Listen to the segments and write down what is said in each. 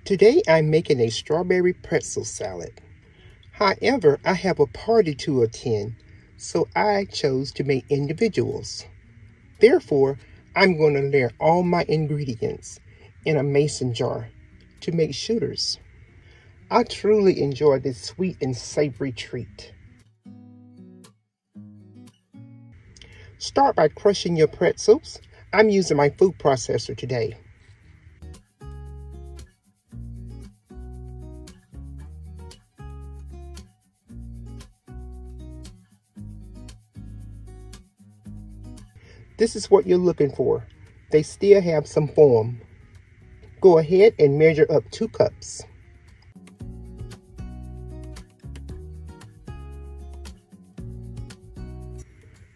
Today I'm making a strawberry pretzel salad. However, I have a party to attend, so I chose to make individuals. Therefore, I'm going to layer all my ingredients in a mason jar to make shooters. I truly enjoy this sweet and savory treat. Start by crushing your pretzels. I'm using my food processor today. This is what you're looking for. They still have some foam. Go ahead and measure up 2 cups.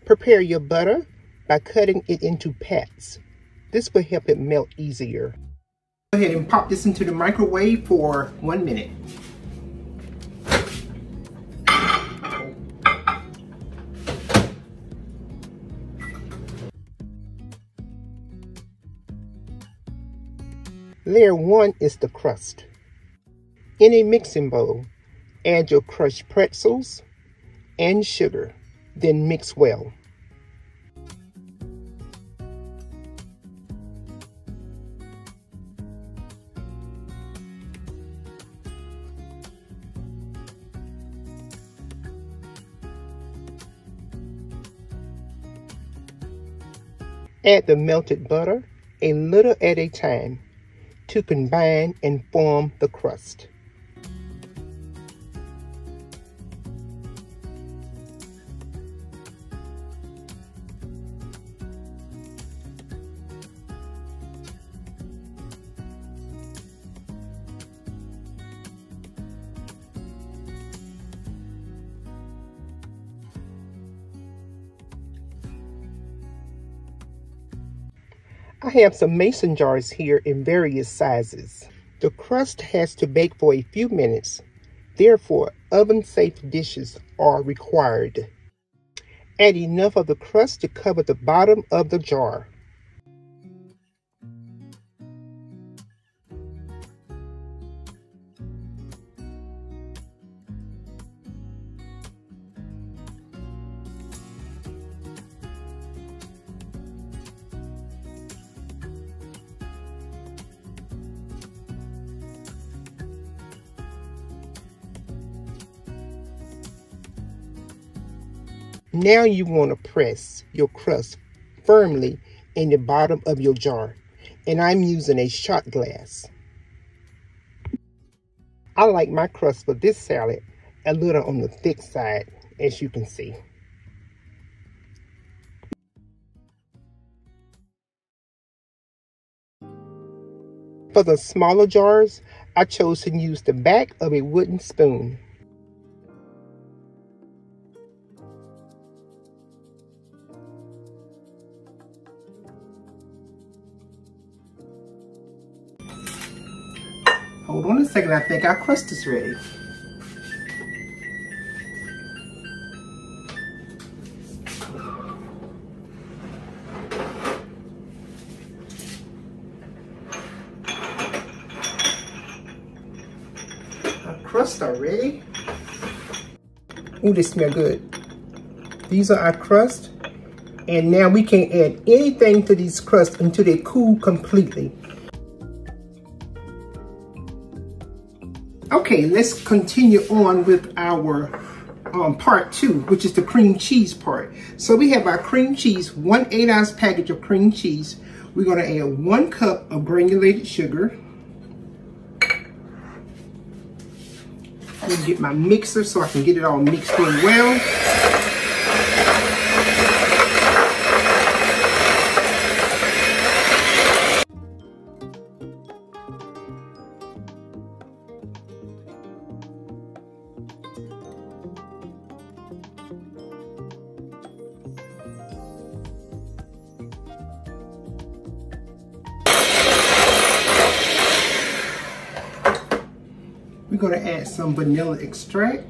Prepare your butter by cutting it into pats. This will help it melt easier. Go ahead and pop this into the microwave for 1 minute. Layer 1 is the crust. In a mixing bowl, add your crushed pretzels and sugar, then mix well. Add the melted butter a little at a time to combine and form the crust. I have some mason jars here in various sizes. The crust has to bake for a few minutes. Therefore, oven-safe dishes are required. Add enough of the crust to cover the bottom of the jar. Now you want to press your crust firmly in the bottom of your jar, and I'm using a shot glass. I like my crust for this salad a little on the thick side, as you can see. For the smaller jars, I chose to use the back of a wooden spoon. Hold on a second, I think our crust is ready. Our crusts are ready. Ooh, they smell good. These are our crust. And now we can't add anything to these crusts until they cool completely. Okay, let's continue on with our part 2, which is the cream cheese part. So we have our cream cheese, 1 8-ounce package of cream cheese. We're going to add 1 cup of granulated sugar. Let me get my mixer so I can get it all mixed in well. We're going to add some vanilla extract.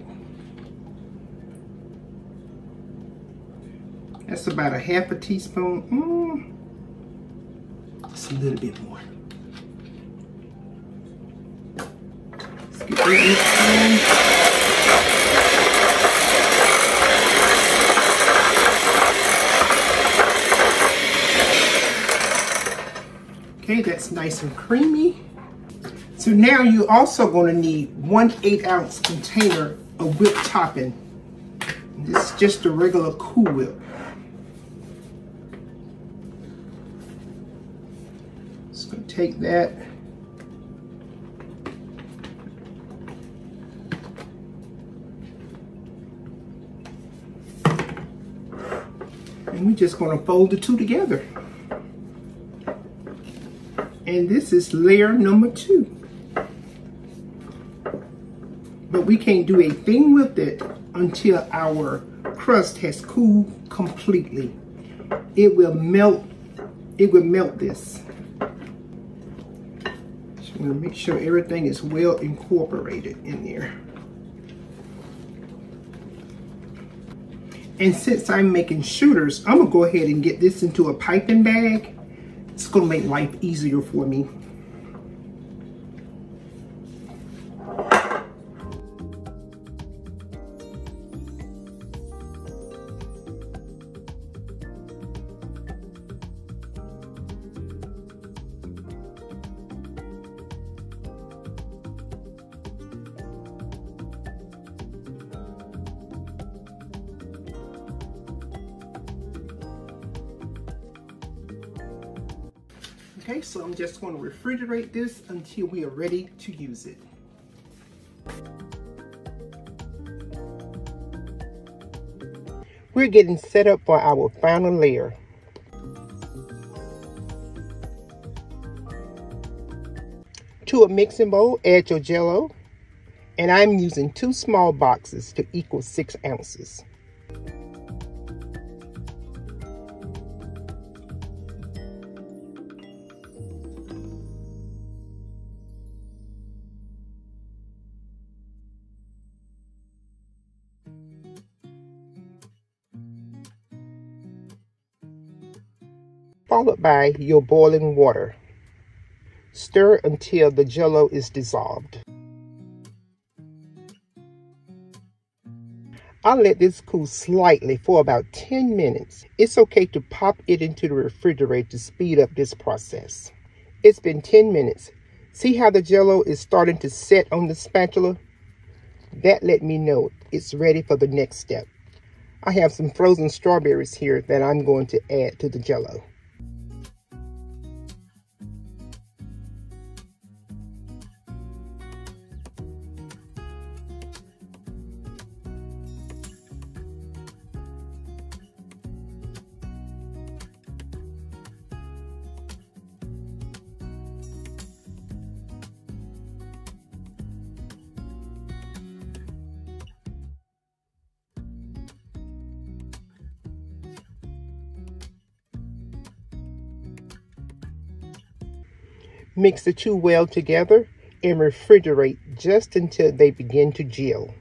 That's about a half a teaspoon. Just a little bit more. Get that mixed in. Okay, that's nice and creamy. So now you're also going to need 1 8-ounce container of whipped topping. This is just a regular Cool Whip. Just going to take that. And we're just going to fold the two together. And this is layer number 2. But we can't do a thing with it until our crust has cooled completely. It will melt. It will melt this. So I'm going to make sure everything is well incorporated in there. And since I'm making shooters, I'm going to go ahead and get this into a piping bag. It's going to make life easier for me. Okay, so I'm just going to refrigerate this until we are ready to use it. We're getting set up for our final layer. To a mixing bowl, add your Jell-O, and I'm using 2 small boxes to equal 6 ounces. Followed by your boiling water. Stir until the Jell-O is dissolved. I'll let this cool slightly for about 10 minutes. It's okay to pop it into the refrigerator to speed up this process. It's been 10 minutes. See how the Jell-O is starting to set on the spatula? That let me know it's ready for the next step. I have some frozen strawberries here that I'm going to add to the Jell-O. Mix the two well together and refrigerate just until they begin to gel.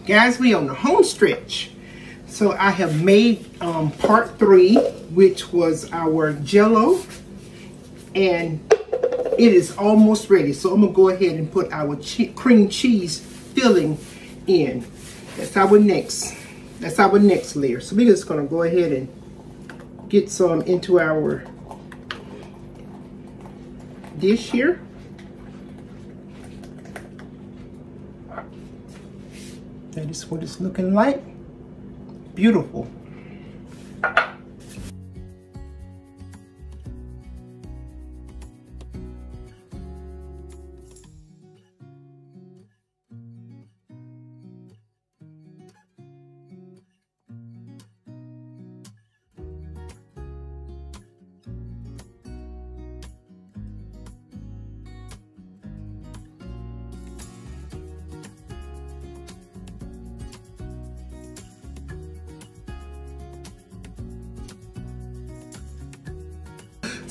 Guys, we on the home stretch. So I have made part 3, which was our Jell-O, and it is almost ready. So I'm gonna go ahead and put our cream cheese filling in. That's our next layer. So we're just gonna go ahead and get some into our dish here. That is what it's looking like. Beautiful.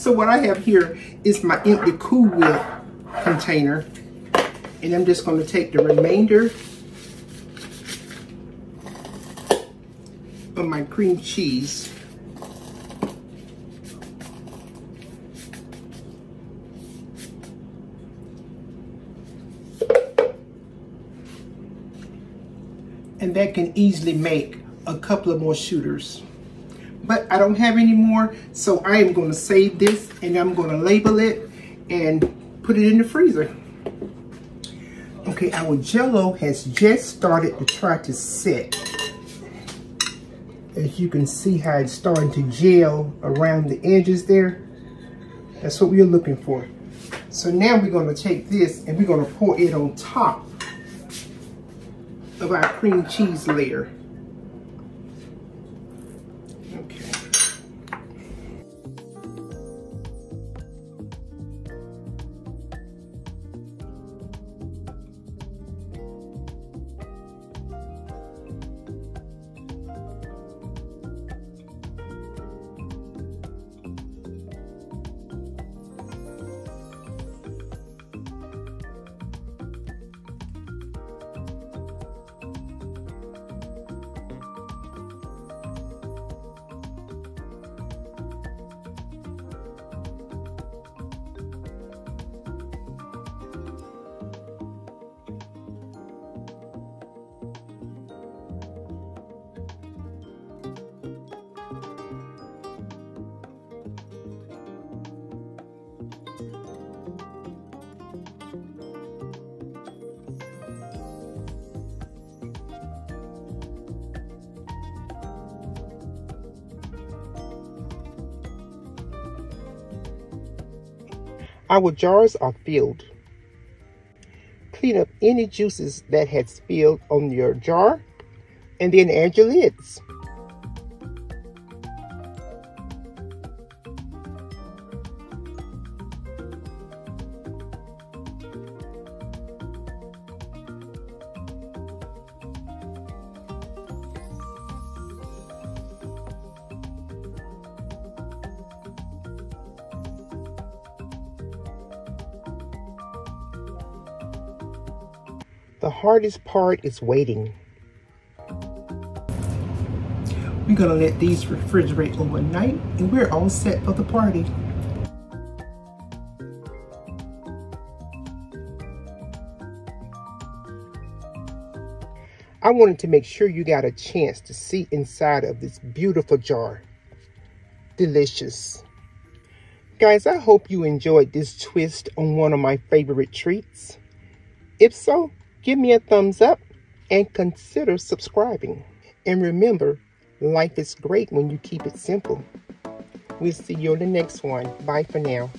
So what I have here is my empty Cool Whip container. And I'm just going to take the remainder of my cream cheese. And that can easily make a couple of more shooters. But I don't have any more, so I am going to save this and I'm going to label it and put it in the freezer. Okay, our Jell-O has just started to try to set. As you can see how it's starting to gel around the edges there. That's what we're looking for. So now we're going to take this and we're going to pour it on top of our cream cheese layer. Okay. Our jars are filled. Clean up any juices that had spilled on your jar and then add your lids. The hardest part is waiting. We're gonna let these refrigerate overnight and we're all set for the party. I wanted to make sure you got a chance to see inside of this beautiful jar. Delicious. Guys, I hope you enjoyed this twist on one of my favorite treats. If so, give me a thumbs up and consider subscribing. And remember, life is great when you keep it simple. We'll see you on the next one. Bye for now.